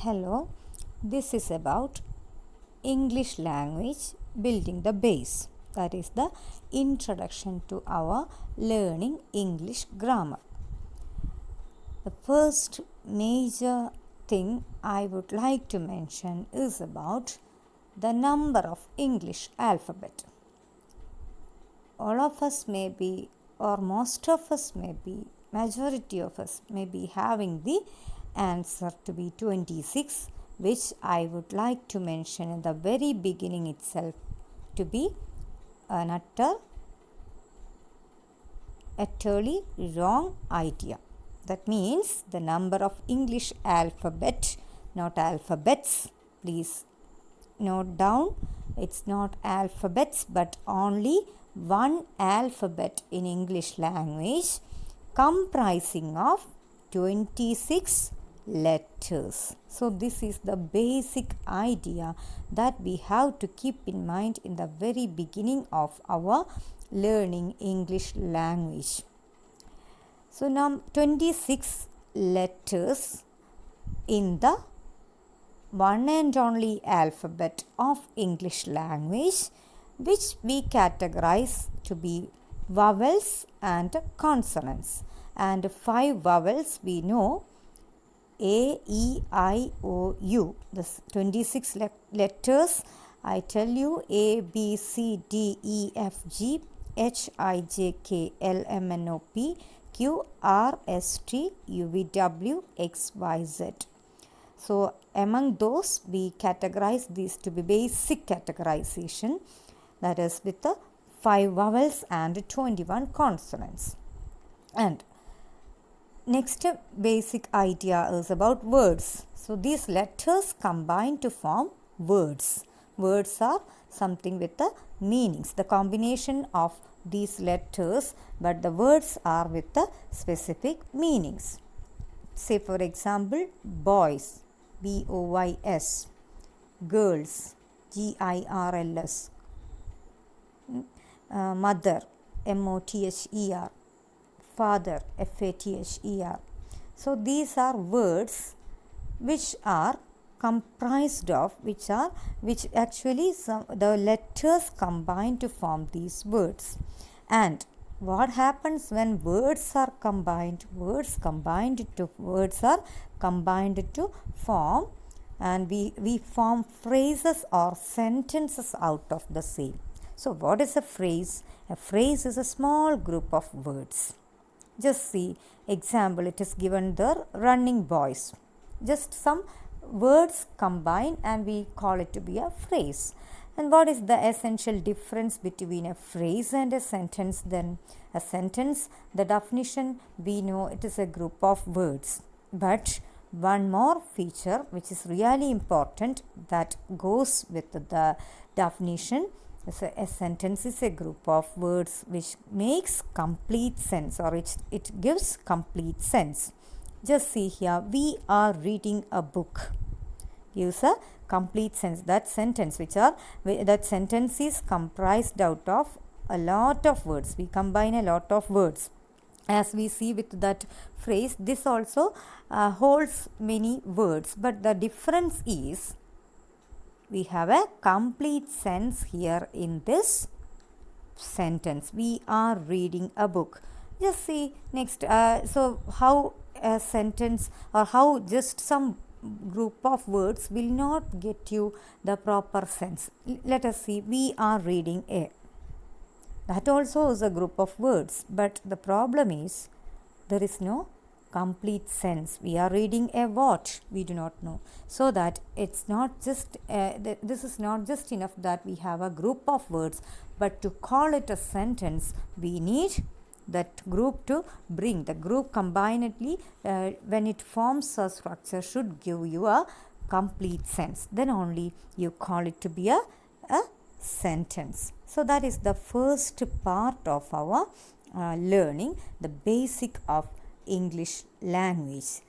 Hello, this is about English language building the base. That is the introduction to our learning English grammar. The first major thing I would like to mention is about the number of English alphabet. All of us may be, or most of us may be, majority of us may be having the answer to be 26, which I would like to mention in the very beginning itself to be an utterly wrong idea. That means the number of English alphabet, not alphabets, please note down, it's not alphabets but only one alphabet in English language comprising of 26 letters. So this is the basic idea that we have to keep in mind in the very beginning of our learning English language. So now 26 letters in the one and only alphabet of English language, which we categorize to be vowels and consonants. And 5 vowels we know: A, E, I, O, U. This 26 letters, I tell you: A, B, C, D, E, F, G, H, I, J, K, L, M, N, O, P, Q, R, S, T, U, V, W, X, Y, Z. So among those, we categorize these to be basic categorization, that is with the 5 vowels and 21 consonants. And next basic idea is about words. So these letters combine to form words. Words are something with the meanings, the combination of these letters, but the words are with the specific meanings. Say for example, boys, B-O-Y-S, girls, G-I-R-L-S, mother, M-O-T-H-E-R, father, F-A-T-H-E-R. So these are words which are comprised of, which actually the letters combine to form these words. And what happens when words are combined? Words are combined to form, and we form phrases or sentences out of the same. So what is a phrase? A phrase is a small group of words. Just see example, it is given there: running boys. Just some words combine and we call it to be a phrase. And what is the essential difference between a phrase and a sentence then? A sentence, the definition we know, it is a group of words. But one more feature which is really important that goes with the definition: so a sentence is a group of words which makes complete sense, or it gives complete sense. Just see here, we are reading a book gives a complete sense. That sentence is comprised out of a lot of words. We combine a lot of words. As we see with that phrase, this also holds many words, but the difference is we have a complete sense here in this sentence. We are reading a book. Just see next. So how a sentence, or how just some group of words will not get you the proper sense. Let us see, we are reading a. That also is a group of words, but the problem is there is no complete sense. We are reading a what? We do not know. So that it's not just, this is not just enough that we have a group of words, but to call it a sentence, we need that group to bring. The group combinedly, when it forms a structure, should give you a complete sense. Then only you call it to be a sentence. So that is the first part of our learning, the basic of English language.